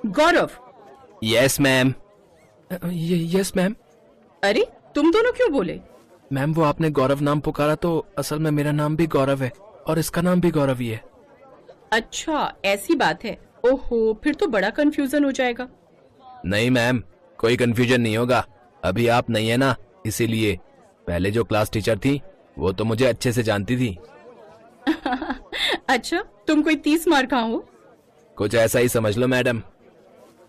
गौरव। Yes ma'am. Yes ma'am. अरे तुम दोनों क्यों बोले? मैम वो आपने गौरव नाम पुकारा तो असल में मेरा नाम भी गौरव है और इसका नाम भी गौरव ही है। अच्छा ऐसी बात है। ओहो, फिर तो बड़ा कंफ्यूजन हो जाएगा। नहीं मैम, कोई कंफ्यूजन नहीं होगा। अभी आप नहीं है ना, इसीलिए। पहले जो क्लास टीचर थी वो तो मुझे अच्छे से जानती थी। अच्छा, तुम कोई 30 मार का हो? कुछ ऐसा ही समझ लो मैडम।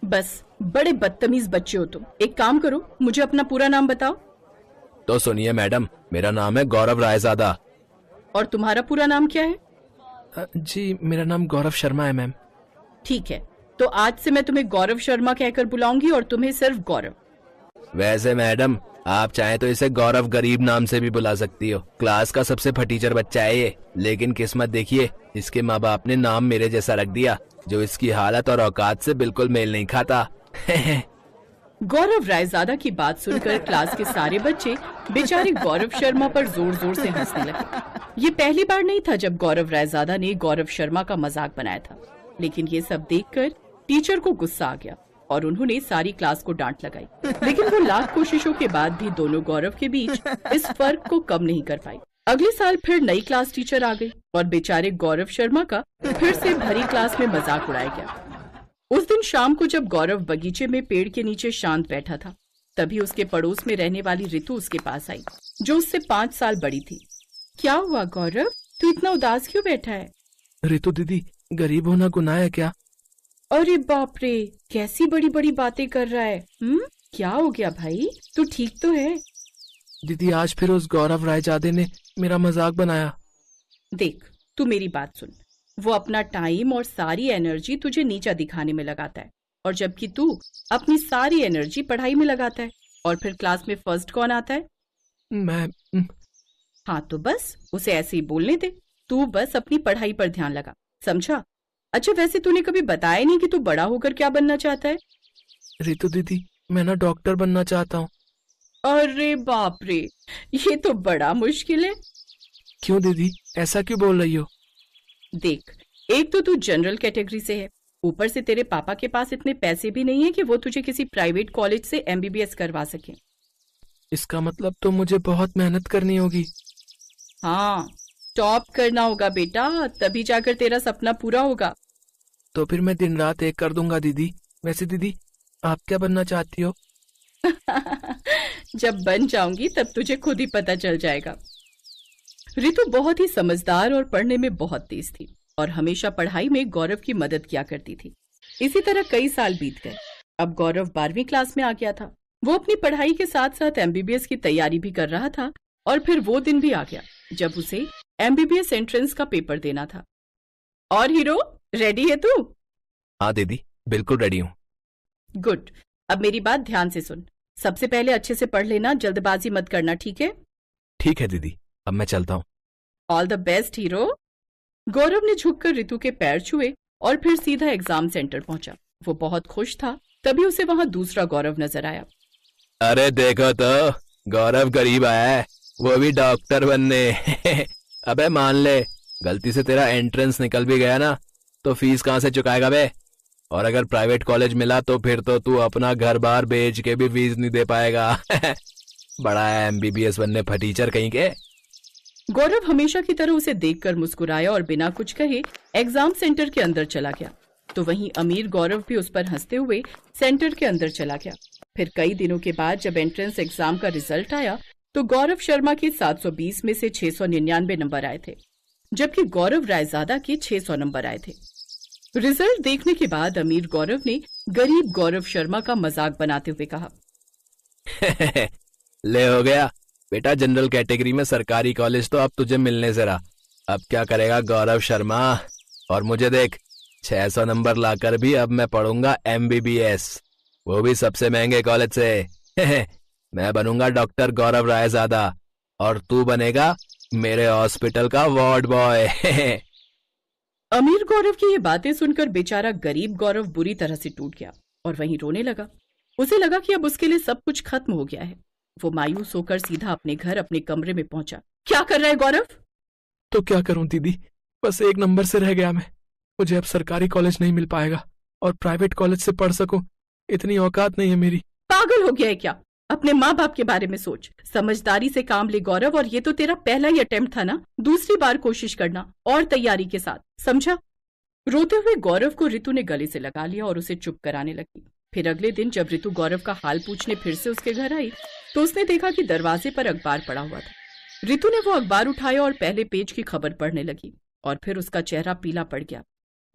बस बड़े बदतमीज बच्चे हो तुम। एक काम करो, मुझे अपना पूरा नाम बताओ। तो सुनिए मैडम, मेरा नाम है गौरव रायजादा। और तुम्हारा पूरा नाम क्या है? जी मेरा नाम गौरव शर्मा है मैम। ठीक है, तो आज से मैं तुम्हें गौरव शर्मा कहकर बुलाऊंगी और तुम्हें सिर्फ गौरव। वैसे मैडम आप चाहे तो इसे गौरव गरीब नाम से भी बुला सकती हो। क्लास का सबसे फटीचर बच्चा है ये, लेकिन किस्मत देखिए, इसके माँ बाप ने नाम मेरे जैसा रख दिया जो इसकी हालत और औकात से बिल्कुल मेल नहीं खाता। गौरव रायजादा की बात सुनकर क्लास के सारे बच्चे बेचारे गौरव शर्मा पर जोर जोर से हंसने लगे। ये पहली बार नहीं था जब गौरव रायजादा ने गौरव शर्मा का मजाक बनाया था, लेकिन ये सब देखकर टीचर को गुस्सा आ गया और उन्होंने सारी क्लास को डांट लगाई। लेकिन वो लाख कोशिशों के बाद भी दोनों गौरव के बीच इस फर्क को कम नहीं कर पाई। अगले साल फिर नई क्लास टीचर आ गई और बेचारे गौरव शर्मा का फिर से भरी क्लास में मजाक उड़ाया गया। उस दिन शाम को जब गौरव बगीचे में पेड़ के नीचे शांत बैठा था, तभी उसके पड़ोस में रहने वाली रितु उसके पास आई, जो उससे 5 साल बड़ी थी। क्या हुआ गौरव, तू इतना उदास क्यों बैठा है? रितु दीदी, गरीब होना गुनाह है क्या? अरे बाप रे, कैसी बड़ी बड़ी बातें कर रहा है। क्या हो गया भाई, तू ठीक तो है? दीदी आज फिर उस गौरव रायजादे ने मेरा मजाक बनाया। देख, तू मेरी बात सुन। वो अपना टाइम और सारी एनर्जी तुझे नीचा दिखाने में लगाता है, और जबकि तू अपनी सारी एनर्जी पढ़ाई में लगाता है। और फिर क्लास में फर्स्ट कौन आता है? मैं। हाँ तो बस उसे ऐसे ही बोलने दे। तू बस अपनी पढ़ाई पर ध्यान लगा, समझा? अच्छा वैसे तूने कभी बताया नहीं कि तू बड़ा होकर क्या बनना चाहता है? रितु दीदी, मैं ना डॉक्टर बनना चाहता हूँ। अरे बाप रे, ये तो बड़ा मुश्किल है। क्यों दीदी, ऐसा क्यों बोल रही हो? देख, एक तो तू जनरल कैटेगरी से है, ऊपर से तेरे पापा के पास इतने पैसे भी नहीं है कि वो तुझे किसी प्राइवेट कॉलेज से एमबीबीएस करवा सके। इसका मतलब तो मुझे बहुत मेहनत करनी होगी। हाँ, टॉप करना होगा बेटा, तभी जाकर तेरा सपना पूरा होगा। तो फिर मैं दिन रात एक कर दूंगा दीदी। वैसे दीदी आप क्या बनना चाहती हो? जब बन जाऊंगी तब तुझे खुद ही पता चल जाएगा। रितु बहुत ही समझदार और पढ़ने में बहुत तेज थी और हमेशा पढ़ाई में गौरव की मदद किया करती थी। इसी तरह कई साल बीत गए। अब गौरव 12वीं क्लास में आ गया था। वो अपनी पढ़ाई के साथ साथ एमबीबीएस की तैयारी भी कर रहा था और फिर वो दिन भी आ गया जब उसे एमबीबीएस एंट्रेंस का पेपर देना था। और हीरो, रेडी है तू? हाँ दीदी, बिल्कुल रेडी हूँ। गुड। अब मेरी बात ध्यान से सुन। सबसे पहले अच्छे से पढ़ लेना, जल्दबाजी मत करना, ठीक है? ठीक है दीदी, अब मैं चलता हूँ। All the best hero. Gaurav ने झुककर रितु के पैर छुए और फिर सीधा एग्जाम सेंटर पहुंचा। वो बहुत खुश था, तभी उसे वहां दूसरा गौरव नजर आया। अरे देखो तो, गौरव गरीब आया है, वो भी डॉक्टर बनने। अबे मान ले, गलती से तेरा एंट्रेंस निकल भी गया ना, तो फीस कहाँ से चुकाएगा बे? और अगर प्राइवेट कॉलेज मिला तो फिर तो तू अपना घर बार बेच के भी फीस नहीं दे पाएगा। बड़ा है एमबीबीएस बनने फटीचर कहीं के। गौरव हमेशा की तरह उसे देखकर मुस्कुराया और बिना कुछ कहे एग्जाम सेंटर के अंदर चला गया। तो वहीं अमीर गौरव भी उस पर हंसते हुए सेंटर के अंदर चला गया। फिर कई दिनों के बाद जब एंट्रेंस एग्जाम का रिजल्ट आया तो गौरव शर्मा के 720 में से 699 नंबर आए थे, जबकि गौरव रायजादा के 600 नंबर आए थे। रिजल्ट देखने के बाद अमीर गौरव ने गरीब गौरव शर्मा का मजाक बनाते हुए कहा, ले हो गया बेटा, जनरल कैटेगरी में सरकारी कॉलेज तो अब तुझे मिलने से रहा। अब क्या करेगा गौरव शर्मा? और मुझे देख, 600 नंबर लाकर भी अब मैं पढ़ूंगा एमबीबीएस, वो भी सबसे महंगे कॉलेज से। मैं बनूंगा डॉक्टर गौरव रायजादा और तू बनेगा मेरे हॉस्पिटल का वार्ड बॉय। अमीर गौरव की ये बातें सुनकर बेचारा गरीब गौरव बुरी तरह से टूट गया और वहीं रोने लगा। उसे लगा कि अब उसके लिए सब कुछ खत्म हो गया है। वो मायूस होकर सीधा अपने घर अपने कमरे में पहुंचा। क्या कर रहा है गौरव? तो क्या करूं दीदी, बस एक नंबर से रह गया मैं। मुझे अब सरकारी कॉलेज नहीं मिल पाएगा और प्राइवेट कॉलेज से पढ़ सकूं, इतनी औकात नहीं है मेरी। पागल हो गया है क्या? अपने माँ बाप के बारे में सोच, समझदारी से काम ले गौरव। और ये तो तेरा पहला ही अटेम्प्ट था ना, दूसरी बार कोशिश करना और तैयारी के साथ, समझा? रोते हुए गौरव को रितु ने गले से लगा लिया और उसे चुप कराने लगी। फिर अगले दिन जब रितु गौरव का हाल पूछने फिर से उसके घर आई तो उसने देखा कि दरवाजे पर अखबार पड़ा हुआ था। रितु ने वो अखबार उठाया और पहले पेज की खबर पढ़ने लगी और फिर उसका चेहरा पीला पड़ गया।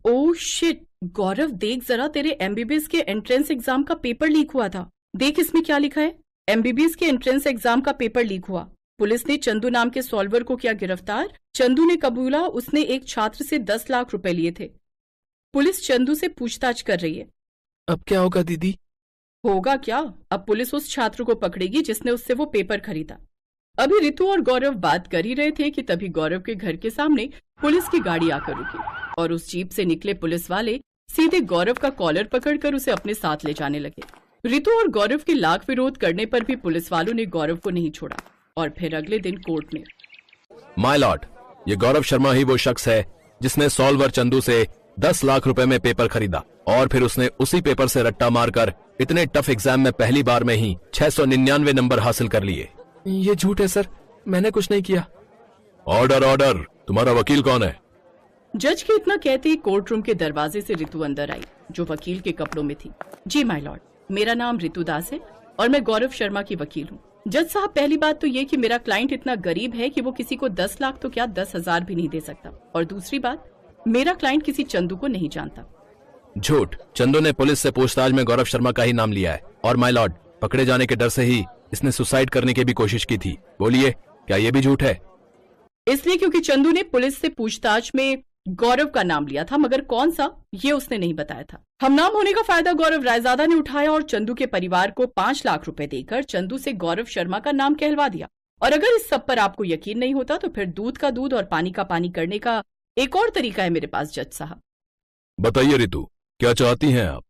ओह शिट गौरव, देख जरा, तेरे एमबीबीएस के एंट्रेंस एग्जाम का पेपर लीक हुआ था। देख इसमें क्या लिखा है, एमबीबीएस के एंट्रेंस एग्जाम का पेपर लीक हुआ। पुलिस ने चंदू नाम के सॉल्वर को किया गिरफ्तार। चंदू ने कबूला उसने एक छात्र से 10 लाख रुपए लिए थे। पुलिस चंदू से पूछताछ कर रही है। अब क्या होगा दीदी? होगा क्या, अब पुलिस उस छात्र को पकड़ेगी जिसने उससे वो पेपर खरीदा। अभी रितु और गौरव बात कर ही रहे थे कि तभी गौरव के घर के सामने पुलिस की गाड़ी आकर रुकी और उस जीप से निकले पुलिस वाले सीधे गौरव का कॉलर पकड़कर उसे अपने साथ ले जाने लगे। रितु और गौरव के लाख विरोध करने पर भी पुलिस वालों ने गौरव को नहीं छोड़ा और फिर अगले दिन कोर्ट में। माय लॉर्ड, ये गौरव शर्मा ही वो शख्स है जिसने सॉल्वर चंदू से 10 लाख रुपए में पेपर खरीदा और फिर उसने उसी पेपर से रट्टा मारकर इतने टफ एग्जाम में पहली बार में ही 699 नंबर हासिल कर लिए। ये झूठ है सर, मैंने कुछ नहीं किया। ऑर्डर ऑर्डर, तुम्हारा वकील कौन है? जज के इतना कहते ही कोर्ट रूम के दरवाजे से रितु अंदर आई जो वकील के कपड़ों में थी। जी माय लॉर्ड, मेरा नाम रितु दास है और मैं गौरव शर्मा की वकील हूँ। जज साहब, पहली बात तो ये कि मेरा क्लाइंट इतना गरीब है कि वो किसी को 10 लाख तो क्या 10,000 भी नहीं दे सकता, और दूसरी बात, मेरा क्लाइंट किसी चंदू को नहीं जानता। झूठ, चंदू ने पुलिस से पूछताछ में गौरव शर्मा का ही नाम लिया है और माय लॉर्ड, पकड़े जाने के डर से ही इसने सुसाइड करने की भी कोशिश की थी। बोलिए, क्या ये भी झूठ है? इसलिए क्योंकि चंदू ने पुलिस से पूछताछ में गौरव का नाम लिया था, मगर कौन सा ये उसने नहीं बताया था। हम नाम होने का फायदा गौरव रायजादा ने उठाया और चंदू के परिवार को 5 लाख रुपए देकर चंदू से गौरव शर्मा का नाम कहलवा दिया। और अगर इस सब पर आपको यकीन नहीं होता तो फिर दूध का दूध और पानी का पानी करने का एक और तरीका है मेरे पास जज साहब। बताइए रितु, क्या चाहती हैं आप?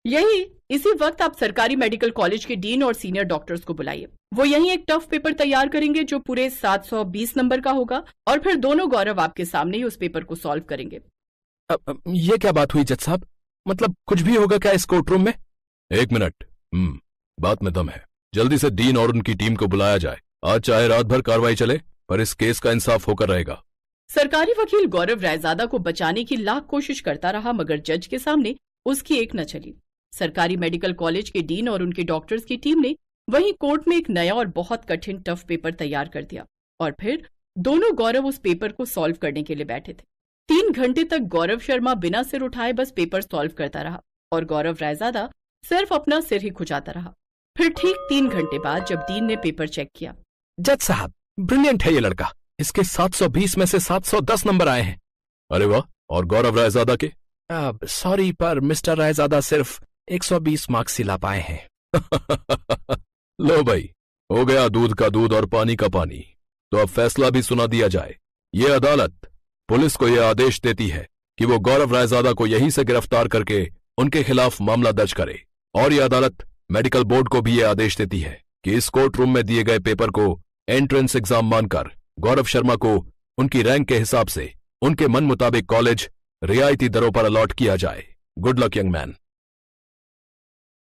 यही, इसी वक्त आप सरकारी मेडिकल कॉलेज के डीन और सीनियर डॉक्टर्स को बुलाइए। वो यही एक टफ पेपर तैयार करेंगे जो पूरे 720 नंबर का होगा और फिर दोनों गौरव आपके सामने ही उस पेपर को सॉल्व करेंगे। ये क्या बात हुई जज साहब? मतलब कुछ भी होगा क्या इस कोर्ट रूम में? एक मिनट, बात में दम है। जल्दी से डीन और उनकी टीम को बुलाया जाए। आज चाहे रात भर कार्रवाई चले पर इस केस का इंसाफ होकर रहेगा। सरकारी वकील गौरव रायजादा को बचाने की लाख कोशिश करता रहा मगर जज के सामने उसकी एक न चली। सरकारी मेडिकल कॉलेज के डीन और उनके डॉक्टर्स की टीम ने वहीं कोर्ट में एक नया और बहुत कठिन टफ पेपर तैयार कर दिया और फिर दोनों गौरव उस पेपर को सॉल्व करने के लिए बैठे थे। 3 घंटे तक गौरव शर्मा बिना सिर उठाए बस पेपर सॉल्व करता रहा और गौरव रायजादा सिर्फ अपना सिर ही खुजाता रहा। फिर ठीक 3 घंटे बाद जब डीन ने पेपर चेक किया, जज साहब, ब्रिलियंट है ये लड़का, इसके 720 में से 710 नंबर आए हैं। अरे वाह, और गौरव रायजादा के? सॉरी पर मिस्टर रायजादा सिर्फ 120 मार्क्स ही ला पाए हैं। लो भाई, हो गया दूध का दूध और पानी का पानी। तो अब फैसला भी सुना दिया जाए। ये अदालत पुलिस को यह आदेश देती है कि वो गौरव रायजादा को यहीं से गिरफ्तार करके उनके खिलाफ मामला दर्ज करे, और यह अदालत मेडिकल बोर्ड को भी यह आदेश देती है कि इस कोर्ट रूम में दिए गए पेपर को एंट्रेंस एग्जाम मानकर गौरव शर्मा को उनकी रैंक के हिसाब से उनके मन मुताबिक कॉलेज रियायती दरों पर अलॉट किया जाए। Good luck young man.